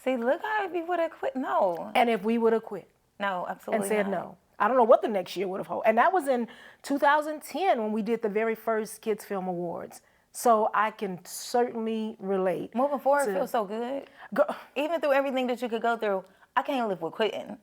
See, look how if we would have quit. No. And if we would have quit No, absolutely and said not. no, I don't know what the next year would have held. And that was in 2010 when we did the very first Kids Film Awards. So I can certainly relate. Moving forward feels so good. Girl, Even through everything that you could go through, I can't live with quitting.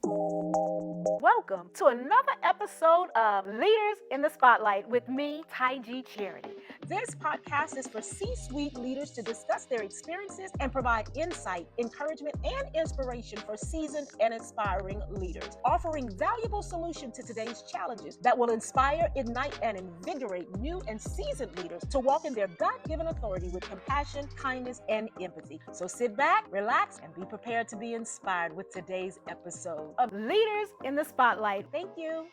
welcome to another episode of Leaders in the Spotlight with me, Ty Charity. This podcast is for C-suite leaders to discuss their experiences and provide insight, encouragement, and inspiration for seasoned and inspiring leaders, offering valuable solutions to today's challenges that will inspire, ignite, and invigorate new and seasoned leaders to walk in their God-given authority with compassion, kindness, and empathy. So sit back, relax, and be prepared to be inspired with today's episode of Leaders in the Spotlight. Thank you.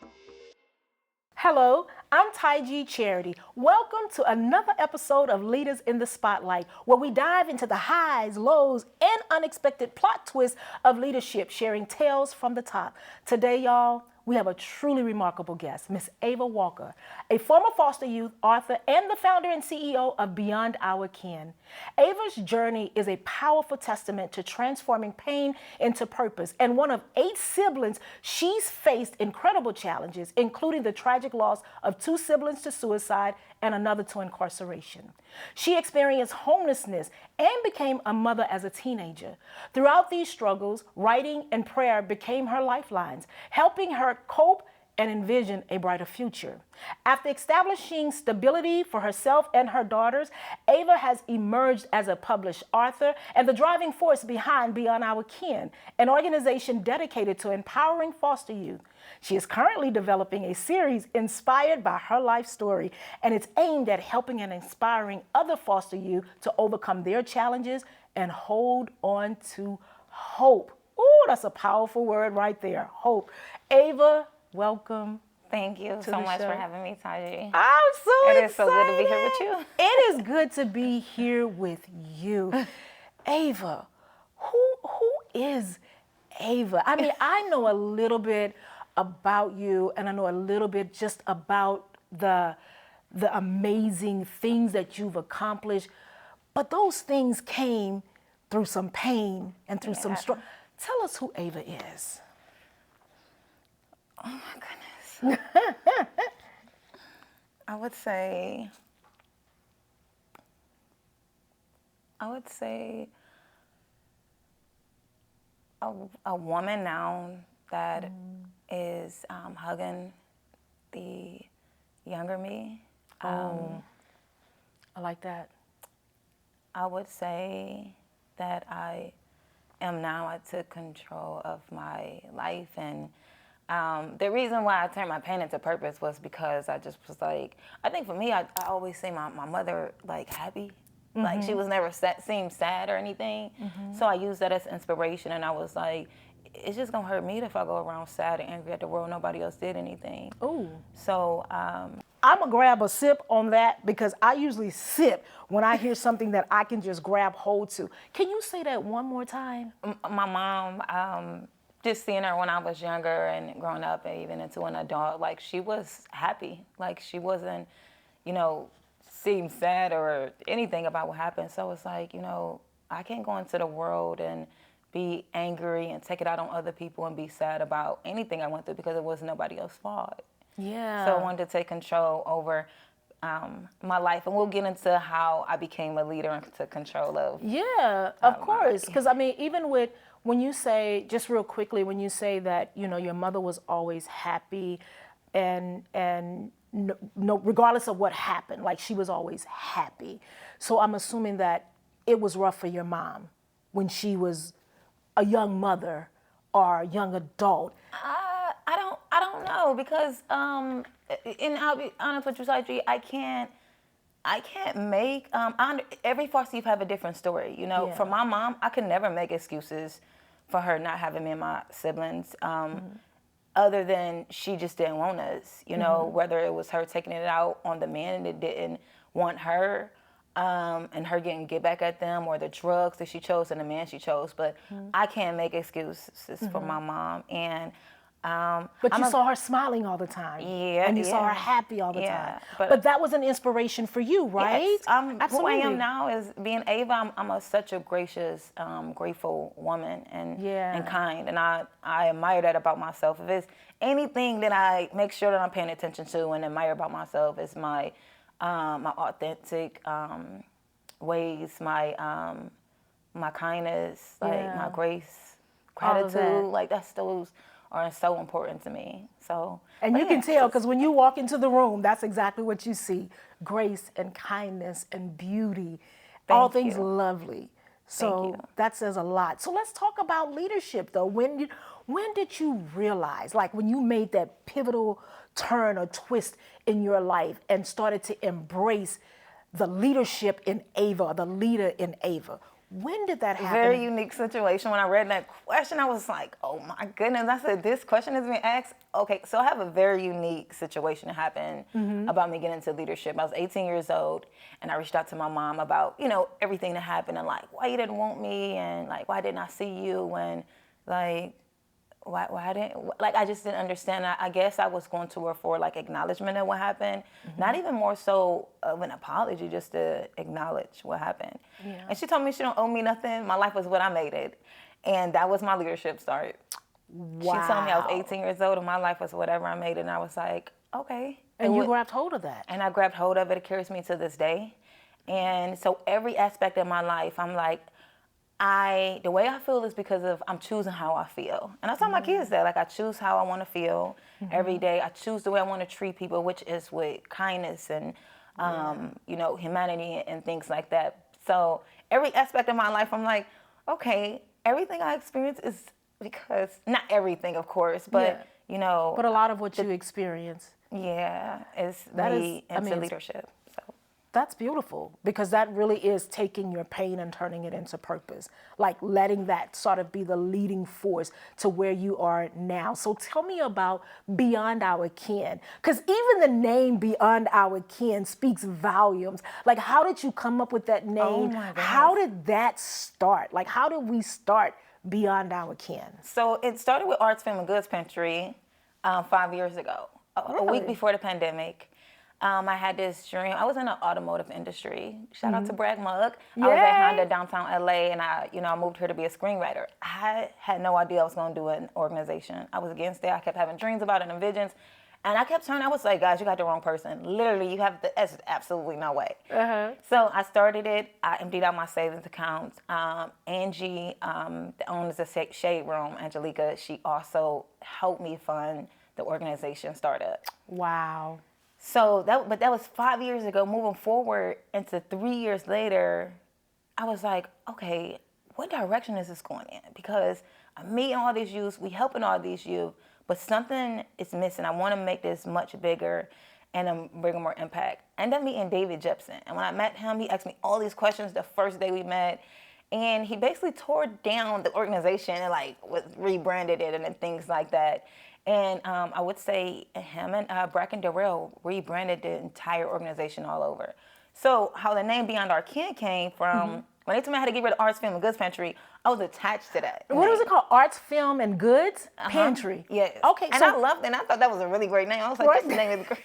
Hello, I'm Ty Charity. Welcome to another episode of Leaders in the Spotlight, where we dive into the highs, lows, and unexpected plot twists of leadership, sharing tales from the top. Today, y'all, we have a truly remarkable guest, Miss Ava Walker, a former foster youth, author, and the founder and CEO of Beyond Our Kin. Ava's journey is a powerful testament to transforming pain into purpose. And one of 8 siblings, she's faced incredible challenges, including the tragic loss of 2 siblings to suicide and another to incarceration. She experienced homelessness and became a mother as a teenager. Throughout these struggles, writing and prayer became her lifelines, helping her cope and envision a brighter future. After establishing stability for herself and her daughters, Ava has emerged as a published author and the driving force behind Beyond Our Kin, an organization dedicated to empowering foster youth. She is currently developing a series inspired by her life story, and it's aimed at helping and inspiring other foster youth to overcome their challenges and hold on to hope. Ooh, that's a powerful word right there, hope. Ava, welcome. Thank you so much for having me, Taji. I'm so excited. It is so good to be here with you. It is good to be here with you. Ava, who is Ava? I mean, I know a little bit about you, and I know a little bit just about the amazing things that you've accomplished, but those things came through some pain and through some struggle. Tell us who Ava is. Oh my goodness. I would say a woman now that is hugging the younger me. I like that. I would say that I took control of my life, and the reason why I turned my pain into purpose was because I just was like, I think for me, I always see my mother like happy. Mm-hmm. Like she was never seemed sad or anything. Mm-hmm. So I used that as inspiration, and I was like, it's just gonna hurt me if I go around sad and angry at the world. Nobody else did anything. Ooh. So I'm gonna grab a sip on that because I usually sip when I hear something that I can just grab hold to. Can you say that one more time? My mom, just seeing her when I was younger and growing up and even into an adult, like she was happy. Like she wasn't, seemed sad or anything about what happened. So it's like, I can't go into the world and be angry and take it out on other people and be sad about anything I went through because it was nobody else's fault. Yeah. So I wanted to take control over my life, and we'll get into how I became a leader and took control of. Yeah, of course. Because I mean, even when you say, just real quickly, when you say that, your mother was always happy and no, regardless of what happened, like she was always happy. So I'm assuming that it was rough for your mom when she was a young mother or a young adult. I don't know, because and I'll be honest with you, Saji, I can't make every foster youth have a different story. Yeah. For my mom, I could never make excuses for her not having me and my siblings. Other than she just didn't want us, whether it was her taking it out on the man that didn't want her, and her getting get back at them, or the drugs that she chose and the man she chose. But I can't make excuses for my mom. And But you saw her smiling all the time. Yeah, And you saw her yeah. happy all the Yeah, time. but- But that was an inspiration for you, right? Yes, who I Absolutely. am now is being Ava. I'm such a gracious, grateful woman and kind, and I admire that about myself. If it's anything that I make sure that I'm paying attention to and admire about myself, is my my authentic ways, my kindness, like my grace, All of that. gratitude. Like those are so important to me. So, And but you yeah, can tell it's- because when you walk into the room, that's exactly what you see. Grace and kindness and beauty, all Thank things you. lovely. So you. that says a lot. So let's talk about leadership though. When did you realize, like when you made that pivotal turn or twist in your life and started to embrace the leadership in Ava, the leader in Ava? When did that happen? Very unique situation. When I read that question, I was like, oh my goodness. I said, this question is being asked? Okay, so I have a very unique situation that happened about me getting into leadership. I was 18 years old, and I reached out to my mom about, everything that happened and like, why you didn't want me, and like, why didn't I see you when, like, why didn't, like, I just didn't understand. I guess I was going to her for like acknowledgement of what happened, not even more so of an apology, just to acknowledge what happened. Yeah. And she told me she don't owe me nothing. My life was what I made it, and that was my leadership start. Wow. She told me I was 18 years old and my life was whatever I made it, and I was like, okay. And you grabbed hold of that. And I grabbed hold of it. It carries me to this day. And so every aspect of my life, I'm like, the way I feel is because of I'm choosing how I feel. And I tell my kids that, like, I choose how I want to feel every day. I choose the way I want to treat people, which is with kindness and, humanity and things like that. So every aspect of my life, I'm like, okay, everything I experience is because, not everything, of course, but, But a lot of what you experience. yeah, is That me is- into leadership. So. That's beautiful because that really is taking your pain and turning it into purpose, like letting that sort of be the leading force to where you are now. So tell me about Beyond Our Kin, because even the name Beyond Our Kin speaks volumes. Like, how did you come up with that name? Oh my goodness. How did that start? Like, how did we start Beyond Our Kin? So it started with Arts, Film, and Goods Pantry 5 years ago, a week before the pandemic. I had this dream. I was in the automotive industry. Shout out to Bragg Mug. I was at Honda downtown LA, and I moved here to be a screenwriter. I had no idea I was going to do an organization. I was against it. I kept having dreams about it and visions. And I kept turning, I was like, guys, you got the wrong person. Literally, you have there's absolutely no way. So I started it. I emptied out my savings accounts. Angie, the owners of Shade Room, Angelica, she also helped me fund the organization startup. Wow. So that was 5 years ago. Moving forward into 3 years later, I was like, okay, what direction is this going in? Because I'm meeting all these youth, we helping all these youth, but something is missing. I want to make this much bigger and bring more impact. I ended up meeting David Jepson, and when I met him, he asked me all these questions the first day we met, and he basically tore down the organization and rebranded it and things like that. And I would say him and Bracken Darrell rebranded the entire organization all over. So how the name Beyond Our Kin came from, when they told me I had to get rid of Arts, Film, and Goods Pantry, I was attached to that. What was it called? Arts, Film, and Goods Pantry. Yes. Okay. And I loved it. And I thought that was a really great name. I was like, this name is great.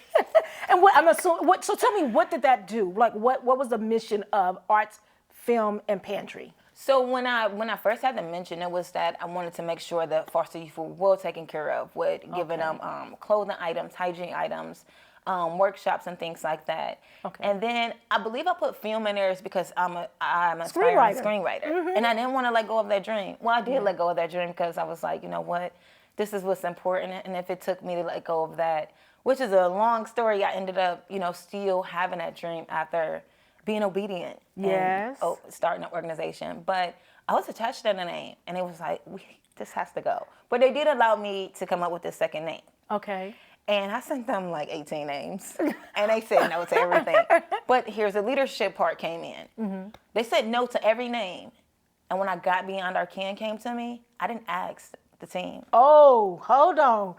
And what I'm assuming, so tell me, what did that do? Like, what was the mission of Arts, Film, and Pantry? So when I first had to mention it was that I wanted to make sure that foster youth were well taken care of with giving them clothing items, hygiene items, workshops and things like that. Okay. And then I believe I put film in there is because I'm a screenwriter. And I didn't want to let go of that dream. Well, I did let go of that dream because I was like, you know what, this is what's important. And if it took me to let go of that, which is a long story, I ended up, still having that dream after being obedient and starting an organization. But I was attached to the name, and it was like, this has to go. But they did allow me to come up with this second name. Okay. And I sent them like 18 names, and they said no to everything. But here's the leadership part came in. They said no to every name. And when I got Beyond Our Kin came to me, I didn't ask the team. Oh, hold on.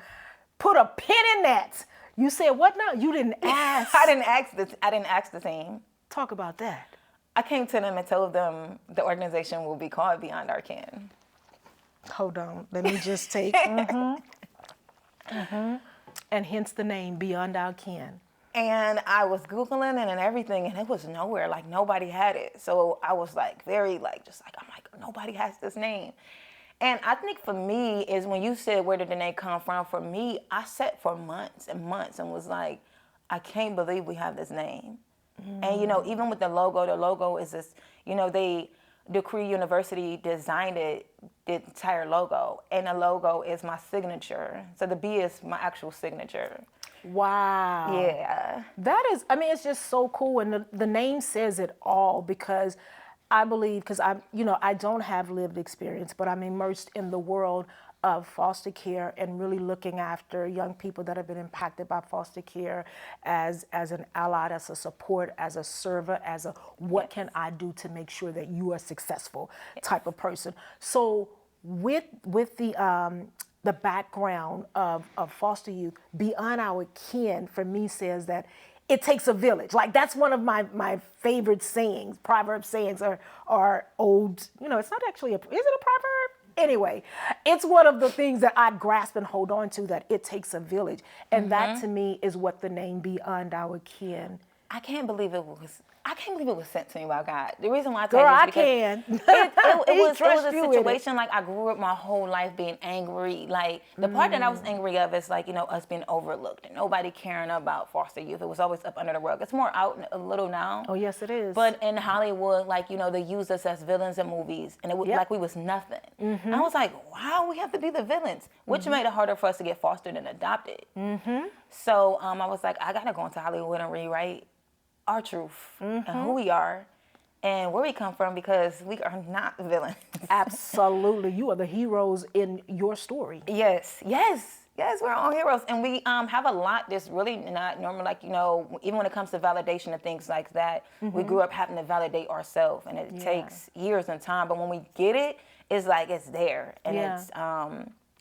Put a pin in that. You said what now? You didn't ask. I didn't ask the team. Talk about that. I came to them and told them the organization will be called Beyond Our Kin. Hold on. Let me just take. And hence the name Beyond Our Kin. And I was Googling it and everything, and it was nowhere. Like, nobody had it. So I was like, very, like, just like, I'm like, nobody has this name. And I think for me is when you said, where did the name come from? For me, I sat for months and months and was like, I can't believe we have this name. And, you know, even with the logo is this, you know, Decree University designed it, the entire logo. And the logo is my signature. So the B is my actual signature. Wow. Yeah. That is, I mean, it's just so cool. And the name says it all, because I believe, because I don't have lived experience, but I'm immersed in the world of foster care and really looking after young people that have been impacted by foster care as an ally, as a support, as a server, as a what can I do to make sure that you are successful type of person. So with the background of foster youth, Beyond Our Kin, for me, says that it takes a village. Like, that's one of my favorite sayings, proverb sayings, are old, it's not actually is it a proverb? Anyway, it's one of the things that I grasp and hold on to, that it takes a village. And that to me is what the name Beyond Our Kin. I can't believe it was sent to me by God. The reason why I Girl, tell you I is because can. it was a situation, like, I grew up my whole life being angry. Like, the part that I was angry of is, like, us being overlooked and nobody caring about foster youth. It was always up under the rug. It's more out a little now. Oh, yes, it is. But in Hollywood, like, they used us as villains in movies, and it was like we was nothing. And I was like, wow, we have to be the villains, which made it harder for us to get fostered and adopted. So I was like, I gotta go into Hollywood and rewrite our truth and who we are and where we come from, because we are not villains. Absolutely. You are the heroes in your story. Yes, we're our own heroes. And we have a lot that's really not normal. Like, even when it comes to validation and things like that, we grew up having to validate ourselves, and it takes years and time. But when we get it, it's like it's there. And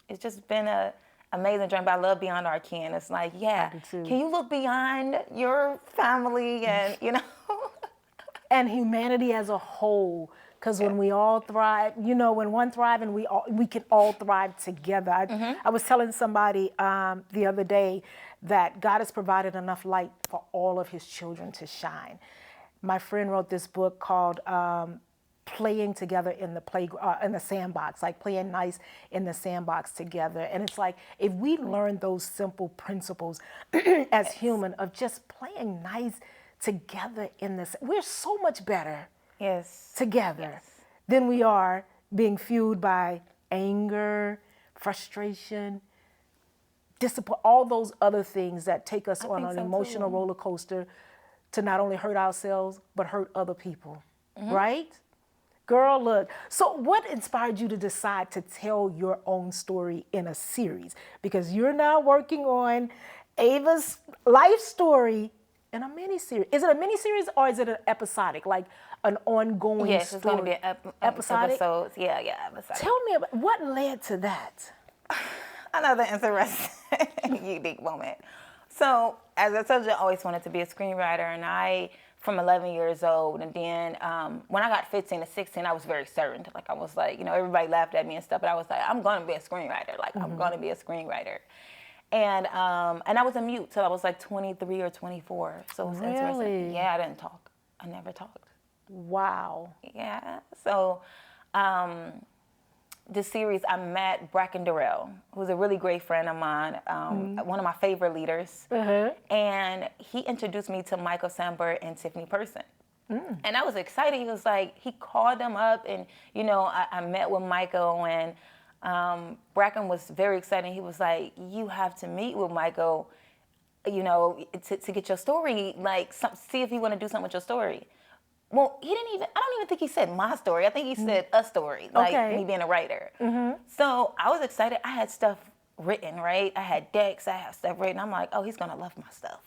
it's just been a amazing journey. But I love Beyond Our Kin. It's like, can you look beyond your family and, and humanity as a whole? Because when we all thrive, when one thrive and we can all thrive together. I was telling somebody the other day that God has provided enough light for all of his children to shine. My friend wrote this book called Playing Together in the Sandbox, like playing nice in the sandbox together. And it's like, if we learn those simple principles as human of just playing nice together in this, we're so much better together than we are being fueled by anger, frustration, discipline, all those other things that take us on an emotional roller coaster to not only hurt ourselves, but hurt other people, right? Girl, look. So what inspired you to decide to tell your own story in a series? Because you're now working on Ava's life story in a mini-series. Is it a mini-series or is it an episodic, like an ongoing story? Yes, it's going to be episodic. Episodes. Yeah, episodic. Tell me about what led to that. Another interesting, unique moment. So, as I told you, I always wanted to be a screenwriter, and from 11 years old, and then when I got 15 to 16, I was very certain. Like, I was like, everybody laughed at me and stuff, but I was like, I'm going to be a screenwriter. Like, I'm going to be a screenwriter. And I was a mute till I was like 23 or 24. So it was interesting. Yeah, I didn't talk. I never talked. Wow. Yeah. So the series, I met Bracken Durrell, who's a really great friend of mine, one of my favorite leaders. And he introduced me to Michael Sandberg and Tiffany Person. And I was excited. He was like, he called them up, and, I met with Michael, and Bracken was very excited. He was like, you have to meet with Michael, to get your story, like, see if you want to do something with your story. Well, I don't even think he said my story. I think he said a story, like me being a writer. So I was excited. I had stuff written, right? I had decks, I had stuff written. I'm like, oh, he's going to love my stuff.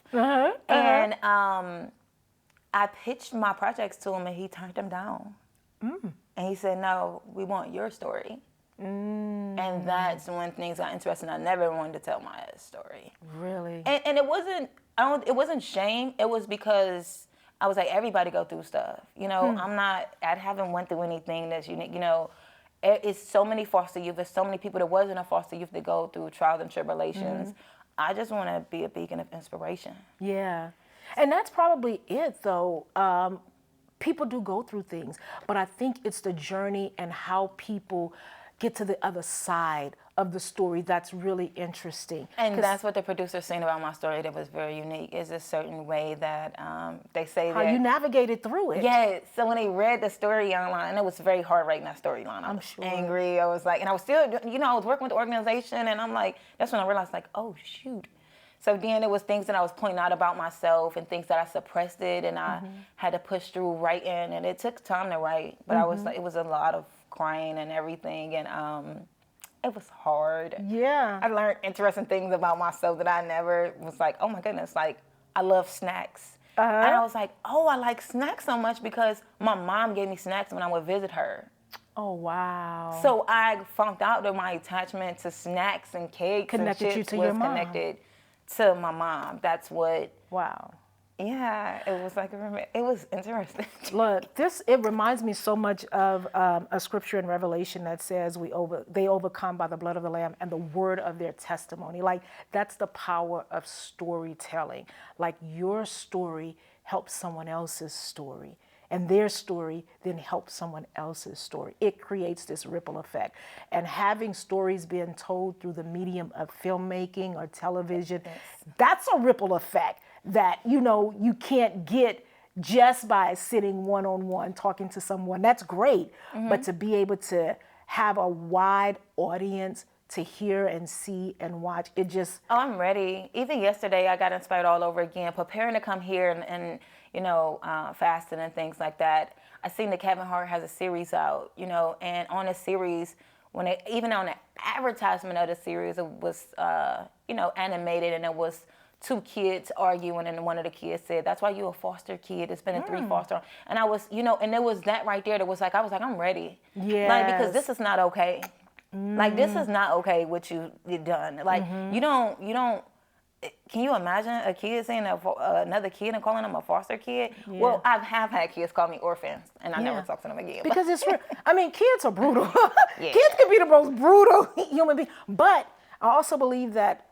And I pitched my projects to him, and he turned them down. And he said, no, we want your story. And that's when things got interesting. I never wanted to tell my story. Really? And it wasn't shame. It was because I was like, everybody go through stuff. I haven't went through anything that's unique, it's so many foster youth. There's so many people that wasn't a foster youth that go through trials and tribulations. I just want to be a beacon of inspiration. Yeah. And that's probably it, though. People do go through things, but I think it's the journey and how people get to the other side of the story that's really interesting. And that's what the producer's saying about my story that was very unique, is a certain way that they say how that you navigated through it. yeah, so when they read the story online, and it was very hard writing that storyline. I was sure. angry. I was like, and I was still, I was working with the organization, and I'm like, that's when I realized, like, oh, shoot. So then it was things that I was pointing out about myself and things that I suppressed it, and I had to push through writing, and it took time to write, but I was like, it was a lot of crying and everything, and it was hard. Yeah. I learned interesting things about myself that I never was like, oh my goodness, like I love snacks. And I was like, oh, I like snacks so much because my mom gave me snacks when I would visit her. Oh, wow. So I found out that my attachment to snacks and cakes Connected and you chips to was your mom. connected to my mom. That's what, Wow. yeah, it was like, it was interesting. Look, it reminds me so much of a scripture in Revelation that says they overcome by the blood of the Lamb and the word of their testimony. Like, that's the power of storytelling. Like, your story helps someone else's story, and their story then helps someone else's story. It creates this ripple effect. And having stories being told through the medium of filmmaking or television, that's a ripple effect that, you can't get just by sitting one-on-one talking to someone. That's great. But to be able to have a wide audience to hear and see and watch, it just... Oh, I'm ready. Even yesterday, I got inspired all over again, preparing to come here and fasting and things like that. I seen that Kevin Hart has a series out, and on the series, even on the advertisement of the series, it was, animated, and it was two kids arguing, and one of the kids said, "That's why you a foster kid. It's been a 3 foster." And I was, and there was that right there that was like, I was like, I'm ready. Yes. Like, because this is not okay. Like, this is not okay what you done. Like, you don't, can you imagine a kid saying another kid and calling them a foster kid? Yeah. Well, I have had kids call me orphans, and I never talk to them again. Because it's real. I mean, kids are brutal. Yeah. Kids can be the most brutal human being. But I also believe that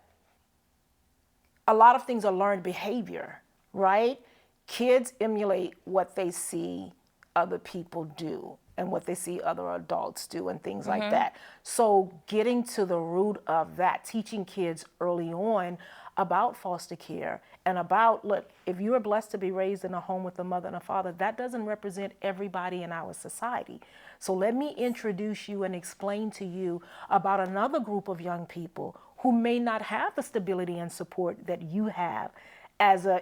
a lot of things are learned behavior, right? Kids emulate what they see other people do and what they see other adults do and things like that. So getting to the root of that, teaching kids early on about foster care and about, look, if you are blessed to be raised in a home with a mother and a father, that doesn't represent everybody in our society. So let me introduce you and explain to you about another group of young people who may not have the stability and support that you have as a,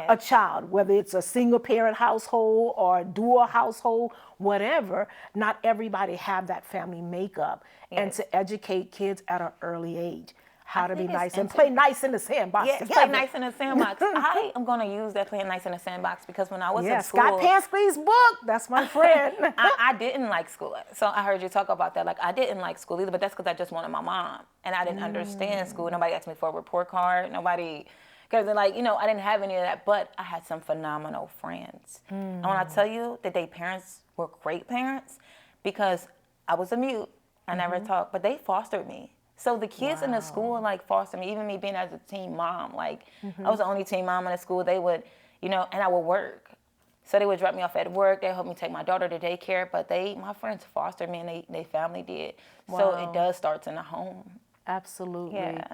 a child, whether it's a single parent household or a dual household, whatever. Not everybody have that family makeup. And to educate kids at an early age how to be nice and play nice in the sandbox together. Play nice in the sandbox. I am going to use that playing nice in the sandbox because when I was in school... Scott Pansky's book, that's my friend. I didn't like school. So I heard you talk about that. Like, I didn't like school either, but that's because I just wanted my mom. And I didn't understand school. Nobody asked me for a report card. Nobody... Because, I didn't have any of that, but I had some phenomenal friends. And when I tell you that their parents were great parents, because I was a mute, I never talked, but they fostered me. So the kids in the school, fostered me, even me being as a teen mom. I was the only teen mom in the school. They would, and I would work. So they would drop me off at work. They helped me take my daughter to daycare, but my friends fostered me, and they family did. Wow. So it does start in the home. Absolutely. Yeah.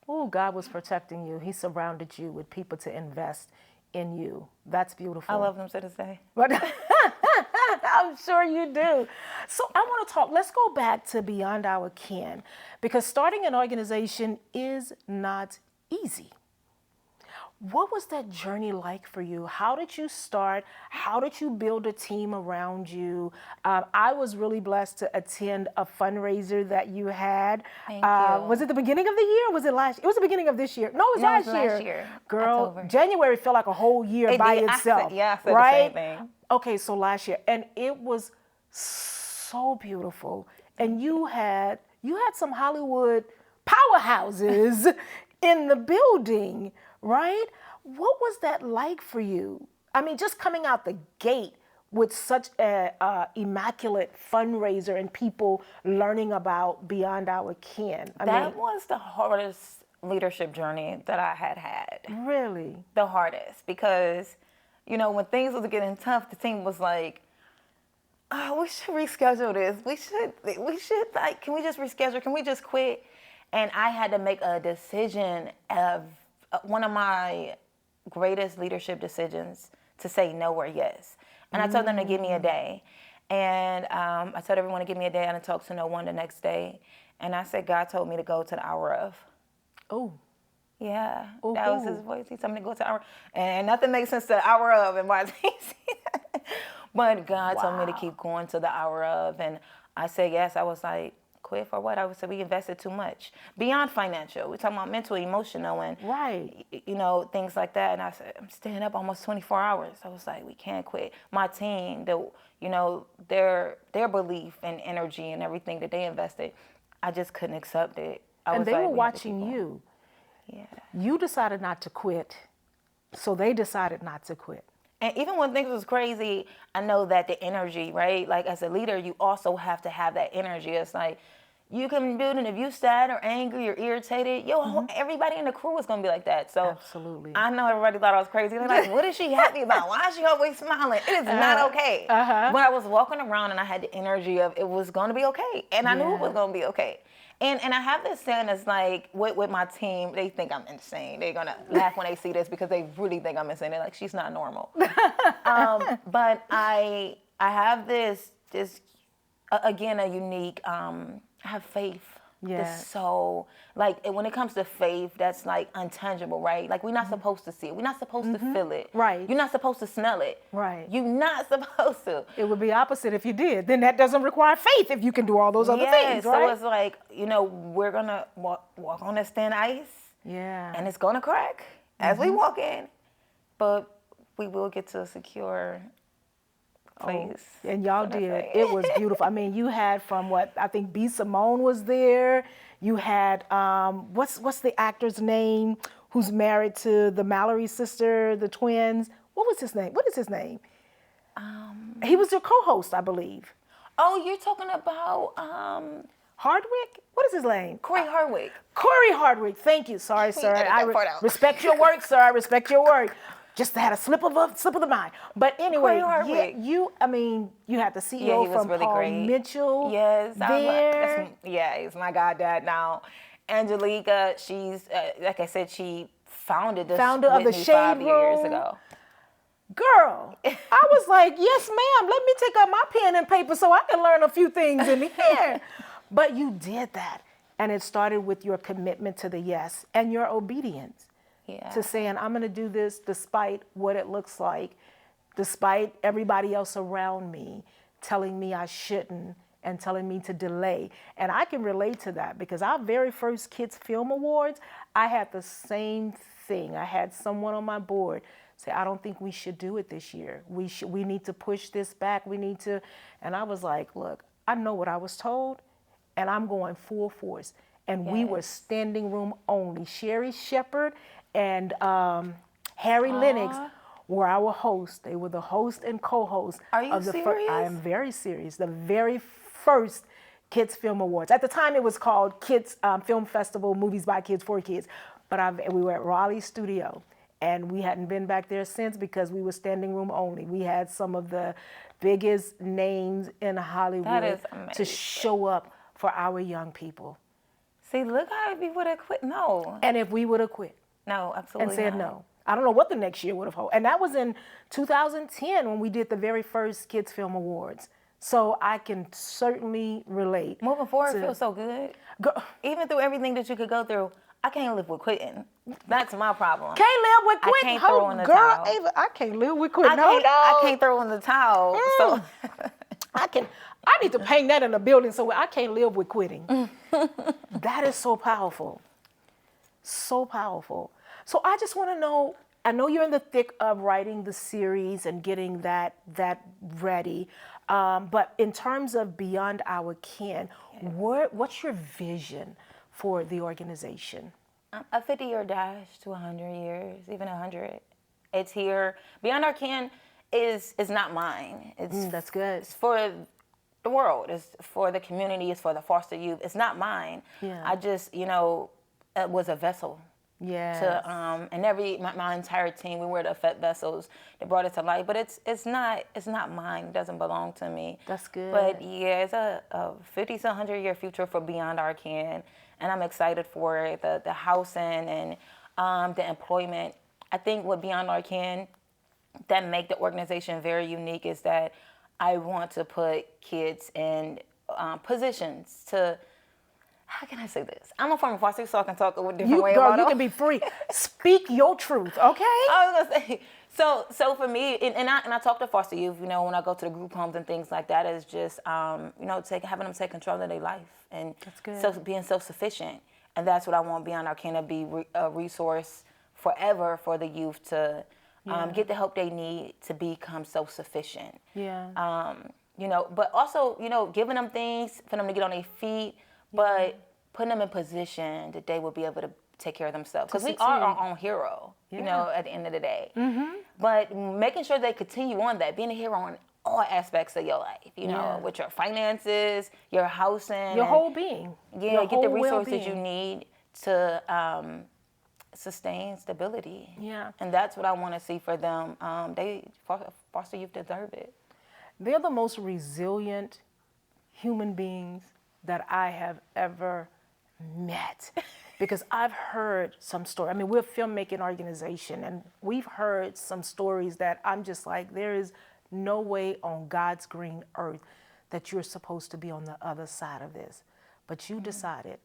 Oh, God was protecting you. He surrounded you with people to invest in you. That's beautiful. I love them to this day. But I'm sure you do. So I want to talk, let's go back to Beyond Our Kin, because starting an organization is not easy. What was that journey like for you? How did you start? How did you build a team around you? I was really blessed to attend a fundraiser that you had. Thank you. Was it the beginning of the year? Or was it last? It was the beginning of this year. No, it was last year. Girl, October. January felt like a whole year by itself. I said right? the same thing. Okay, so last year, and it was so beautiful. And you had some Hollywood powerhouses in the building. Right? What was that like for you? I mean, just coming out the gate with such a immaculate fundraiser and people learning about Beyond Our Kin. That was the hardest leadership journey that I had. Really? The hardest, because, you know, when things was getting tough, the team was like, oh, we should reschedule this. We should, like, can we just reschedule? Can we just quit? And I had to make a decision of one of my greatest leadership decisions, to say no or yes. And I told them to give me a day. And I told everyone to give me a day, and I talked to no one the next day. And I said, God told me to go to the hour of. Oh. Yeah, Ooh. that was his voice. He told me to go to the hour. And nothing makes sense to the hour of and why it's easy. But God told me to keep going to the hour of. And I said yes. I was like, quit for what? I would say we invested too much. Beyond financial. We're talking about mental, emotional, and you know, things like that. And I said, I'm staying up almost 24 hours. I was like, we can't quit. My team, you know, their belief and energy and everything that they invested, I just couldn't accept it. And they were watching you. Yeah. You decided not to quit, so they decided not to quit. And even when things was crazy, I know that the energy, right? Like as a leader, you also have to have that energy. It's like, you can build, and if you sad or angry or irritated, everybody in the crew is gonna be like that. So absolutely. I know everybody thought I was crazy. They're like, what is she happy about? Why is she always smiling? It is not okay. But I was walking around and I had the energy of it was gonna be okay. And I knew it was gonna be okay. And I have this saying, it's like with my team, they think I'm insane. They're gonna laugh when they see this because they really think I'm insane. They're like, she's not normal. But I have this again, a unique, I have faith. Yeah. So, like, when it comes to faith, that's like untangible, right? Like, we're not supposed to see it. We're not supposed to feel it. Right. You're not supposed to smell it. Right. You're not supposed to. It would be opposite if you did. Then that doesn't require faith if you can do all those other things, right? So it's like, you know, we're gonna walk on this thin ice. Yeah. And it's gonna crack as we walk in, but we will get to a secure place. And y'all did. It was beautiful. I mean, you had from what I think B. Simone was there. You had what's the actor's name who's married to the Mallory sister, the twins? What was his name? What is his name? He was your co-host, I believe. Oh, you're talking about Hardwick? What is his name? Corey Hardwick. Corey Hardwick. Thank you. Sorry, sir. Edit that part out. Respect your work, sir. I respect your work. Just had a slip of the mind. But anyway, you had the CEO he was from really Paul great. Mitchell. Yes, there. He's my goddad now. Angelica, she's like I said, she founded this Founder of the Shade 5 years Room. ago. Girl, I was like, yes, ma'am. Let me take out my pen and paper so I can learn a few things in here. But you did that, and it started with your commitment to the yes and your obedience. To saying, I'm going to do this despite what it looks like, despite everybody else around me telling me I shouldn't and telling me to delay. And I can relate to that because our very first Kids Film Awards, I had the same thing. I had someone on my board say, I don't think we should do it this year. We need to push this back. We need to. And I was like, look, I know what I was told, and I'm going full force. And we were standing room only. Sherry Shepard and Harry Lennox were our hosts. They were the host and co-host. Are you serious? I am very serious. The very first Kids Film Awards. At the time, it was called Kids Film Festival, Movies by Kids for Kids. But we were at Raleigh Studio, and we hadn't been back there since because we were standing room only. We had some of the biggest names in Hollywood to show up for our young people. See, look how if we would have quit. No. And if we would have quit. No, absolutely and said not. no. I don't know what the next year would have held. And that was in 2010 when we did the very first Kids Film Awards. So I can certainly relate. Moving forward feels so good. Even through everything that you could go through, I can't live with quitting. That's my problem. Can't live with quitting. I can't throw in the towel. Ava, I can't live with quitting. I can't throw in the towel. So I need to paint that in a building so I can't live with quitting. That is so powerful. So powerful. So I just want to know, I know you're in the thick of writing the series and getting that ready, but in terms of Beyond Our Kin, what's your vision for the organization? A 50-year dash to 100 years, even 100. It's here. Beyond Our Kin is not mine. That's good. It's for the world. It's for the community. It's for the foster youth. It's not mine. Yeah. I just, it was a vessel. Yeah. And my entire team, we were the vessels that brought it to life. But it's not mine. It doesn't belong to me. That's good. But yeah, it's a 50 to 100-year future for Beyond Our Ken, and I'm excited for it. The housing and the employment. I think what Beyond Our Ken that make the organization very unique is that I want to put kids in positions to. How can I say this? I'm a former foster, so I can talk a different way about it. You can be free. Speak your truth, okay? I was gonna say. So for me, and I talk to foster youth. When I go to the group homes and things like that, is just having them take control of their life and being self-sufficient. And that's what I want Beyond Our Ken to be a resource forever for the youth to get the help they need to become self-sufficient. Yeah. But also giving them things for them to get on their feet. But putting them in position that they will be able to take care of themselves. Because we are our own hero, at the end of the day. Mm-hmm. But making sure they continue on that, being a hero in all aspects of your life, with your finances, your housing. Your whole being. Yeah, get the resources you need to sustain stability. Yeah. And that's what I want to see for them. Foster youth deserve it. They're the most resilient human beings that I have ever met, because I've heard some story. I mean, we're a filmmaking organization, and we've heard some stories that I'm just like, there is no way on God's green earth that you're supposed to be on the other side of this. But you decided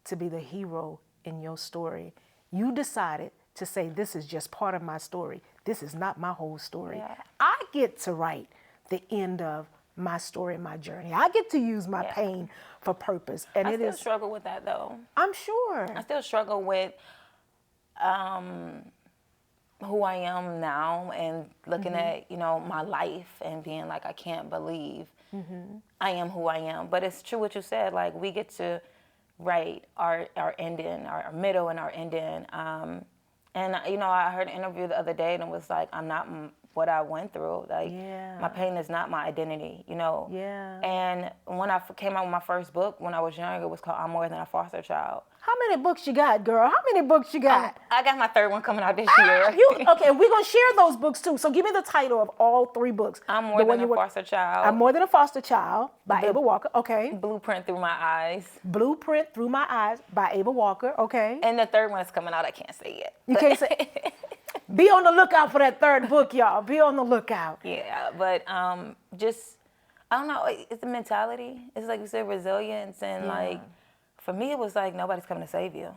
to be the hero in your story. You decided to say, this is just part of my story. This is not my whole story. Yeah. I get to write the end of my story and my journey. I get to use my pain for purpose. And I still struggle with that, though. I'm sure. I still struggle with who I am now and looking at, my life and being like, I can't believe I am who I am. But it's true what you said. Like, we get to write our ending, our middle and our ending. And, I heard an interview the other day and it was like, I'm not what I went through. Like, my pain is not my identity, Yeah. And when I came out with my first book when I was younger, it was called I'm More Than a Foster Child. How many books you got, girl? How many books you got? I got my third one coming out this year. Okay, we're going to share those books too. So give me the title of all 3 books. I'm More Than a Foster Child. I'm More Than a Foster Child by Ava Walker. Okay. Blueprint Through My Eyes. Blueprint Through My Eyes by Ava Walker. Okay. And the third one is coming out. I can't say yet. You can't say. Be on the lookout for that third book, y'all. Be on the lookout. Yeah, but just, I don't know, it's the mentality. It's like you said, resilience. And like, for me, it was like, nobody's coming to save you.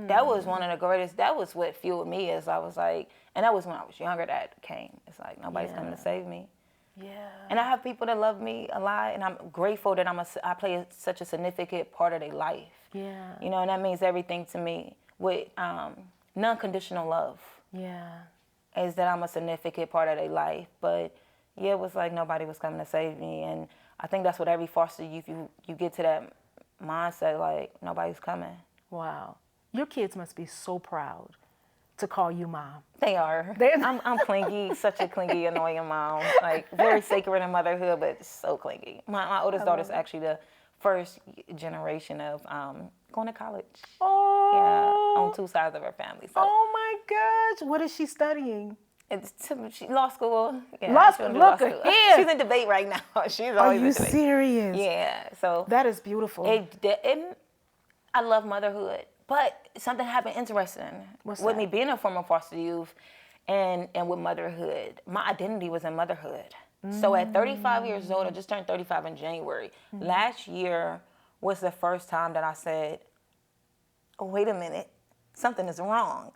That was one of the greatest, that was what fueled me, is I was like, and that was when I was younger that came. It's like, nobody's coming to save me. Yeah. And I have people that love me a lot, and I'm grateful that I play such a significant part of their life. Yeah. And that means everything to me. With non-conditional love. Yeah. Is that I'm a significant part of their life. But yeah, it was like nobody was coming to save me. And I think that's what every foster youth, you get to that mindset, like nobody's coming. Wow. Your kids must be so proud to call you mom. They are. I'm clingy, such a clingy, annoying mom. Like, very sacred in motherhood, but so clingy. My oldest daughter's actually the first generation of going to college. Oh. Yeah, on 2 sides of her family. So. Oh my gosh. What is she studying? It's law school. Yeah, law school. Look at here. She's in debate right now. She's always Are you in debate. serious? Yeah. So that is beautiful. I love motherhood, but something happened interesting with me being a former foster youth, and with motherhood. My identity was in motherhood. So at 35 years old, I just turned 35 in January. Last year was the first time that I said, oh, wait a minute, something is wrong.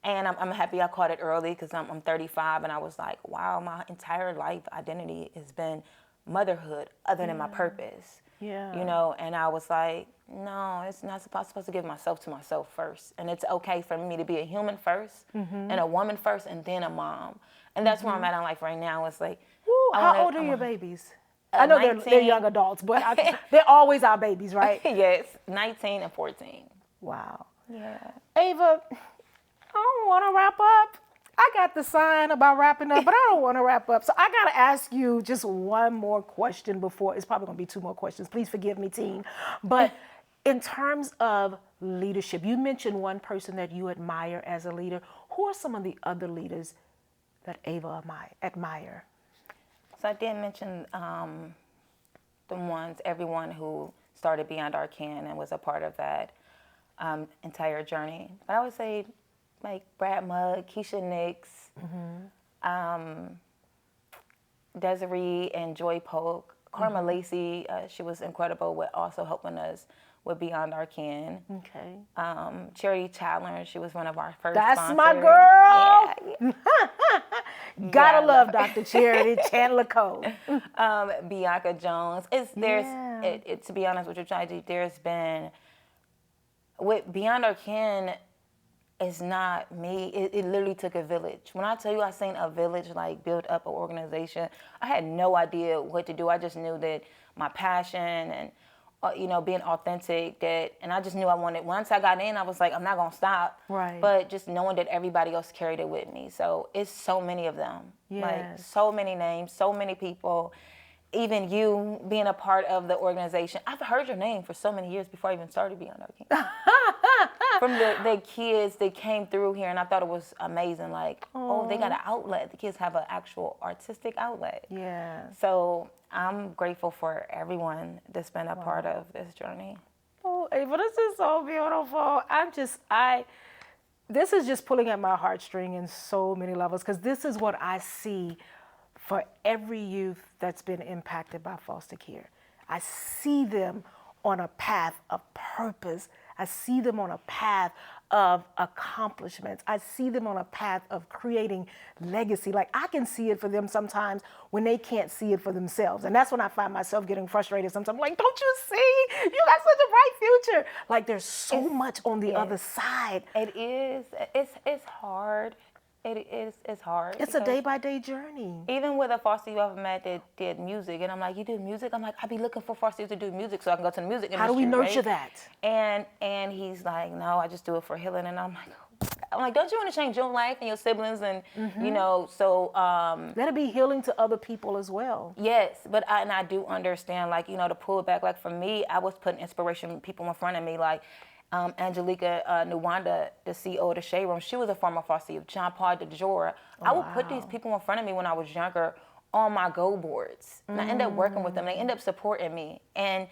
And I'm happy I caught it early because I'm 35, and I was like, wow, my entire life identity has been motherhood other than my purpose. Yeah. And I was like, no, it's not supposed to give myself to myself first. And it's okay for me to be a human first and a woman first and then a mom. And that's where I'm at in life right now. It's like, how old are your babies? I know they're young adults, but they're always our babies, right? Yes, 19 and 14. Wow. Yeah. Ava, I don't want to wrap up. I got the sign about wrapping up, but I don't want to wrap up. So I got to ask you just one more question before, it's probably going to be two more questions. Please forgive me, team. But in terms of leadership, you mentioned one person that you admire as a leader. Who are some of the other leaders that Ava admire? So I did mention everyone who started Beyond Our Ken and was a part of that entire journey. But I would say like Brad Mudd, Keisha Nix, Desiree and Joy Polk, Karma Lacey, she was incredible with also helping us with Beyond Our Ken. Okay. Charity Chandler, she was one of our first That's sponsors. my girl. Yeah. Gotta love Dr. Charity Chandler Cole. Bianca Jones. To be honest with you, Chaiji, there's been, with Beyond Our Ken, it's not me. It literally took a village. When I tell you I seen a village like build up an organization, I had no idea what to do. I just knew that my passion and being authentic, and I just knew I wanted. Once I got in, I was like, I'm not gonna stop. Right. But just knowing that everybody else carried it with me. So it's so many of them. Yes. Like so many names, so many people. Even you being a part of the organization. I've heard your name for so many years before I even started Beyond Our Ken. From the kids that came through here, and I thought it was amazing. Like, they got an outlet. The kids have an actual artistic outlet. Yeah. So I'm grateful for everyone that's been a part of this journey. Oh, Ava, this is so beautiful. This is just pulling at my heartstring in so many levels, because this is what I see for every youth that's been impacted by foster care. I see them on a path of purpose. I see them on a path of accomplishments. I see them on a path of creating legacy. Like, I can see it for them sometimes when they can't see it for themselves. And that's when I find myself getting frustrated sometimes. Like, don't you see? You got such a bright future. Like, there's so much on the other side. It is. It's hard. It's hard. It's a day-by-day journey. Even with a foster youth I've met that did music, and I'm like, you do music? I'm like, I be looking for foster youth to do music so I can go to the music industry. How do we nurture right? that? And he's like, no, I just do it for healing. And I'm like, don't you want to change your life and your siblings and so let it be healing to other people as well. Yes, but I do understand, like, to pull back. Like, for me, I was putting inspiration people in front of me, like Angelica Nwanda, the CEO of the Shade Room. She was a former foster youth. John Paul DeJora. I would put these people in front of me when I was younger on my go boards. And I ended up working with them. They ended up supporting me. And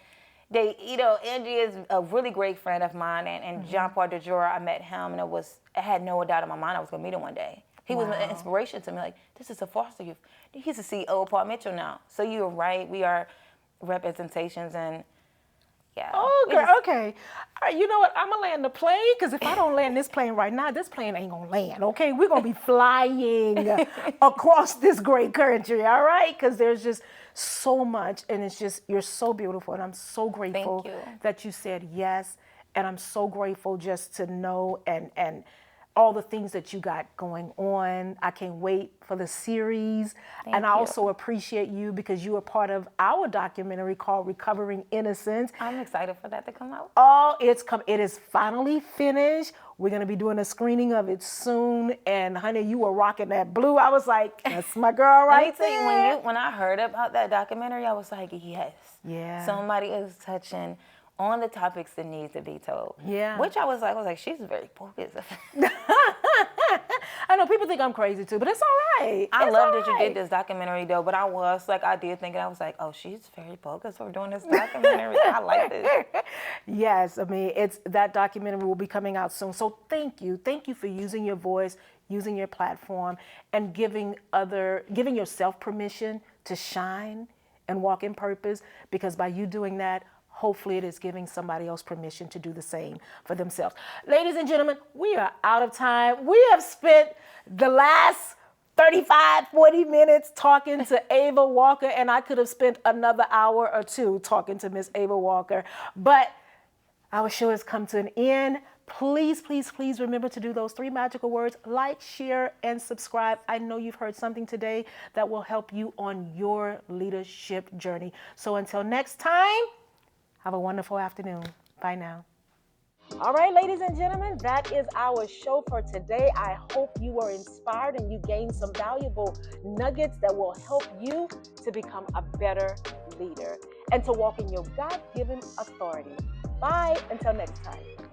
they, Angie is a really great friend of mine. And John Paul DeJora, I met him, and I had no doubt in my mind I was going to meet him one day. He was an inspiration to me. Like, this is a foster youth. He's the CEO of Paul Mitchell now. So you're right. We are representations, and yeah. Oh, girl, okay. All right, you know what? I'm going to land the plane, because if I don't land this plane right now, this plane ain't going to land, okay? We're going to be flying across this great country, all right? Because there's just so much, and it's just, you're so beautiful, and I'm so grateful that you said yes, and I'm so grateful just to know and all the things that you got going on. I can't wait for the series. I also appreciate you because you are part of our documentary called Recovering Innocence. I'm excited for that to come out. Oh, it is finally finished. We're going to be doing a screening of it soon. And honey, you were rocking that blue. I was like, that's my girl right there. When I heard about that documentary, I was like, yes. Yeah. Somebody is touching on the topics that need to be told. Yeah. Which I was like, she's very focused. I know people think I'm crazy too, but it's all right. I love that you did this documentary though, but I did think, I was like, oh, she's very focused for doing this documentary. I like this. Yes, I mean, that documentary will be coming out soon. So thank you for using your voice, using your platform, and giving yourself permission to shine and walk in purpose, because by you doing that, hopefully it is giving somebody else permission to do the same for themselves. Ladies and gentlemen, we are out of time. We have spent the last 35, 40 minutes talking to Ava Walker, and I could have spent another hour or two talking to Miss Ava Walker. But our show has come to an end. Please, please, please remember to do those 3 magical words: like, share, and subscribe. I know you've heard something today that will help you on your leadership journey. So until next time, have a wonderful afternoon. Bye now. All right, ladies and gentlemen, that is our show for today. I hope you were inspired and you gained some valuable nuggets that will help you to become a better leader and to walk in your God-given authority. Bye, until next time.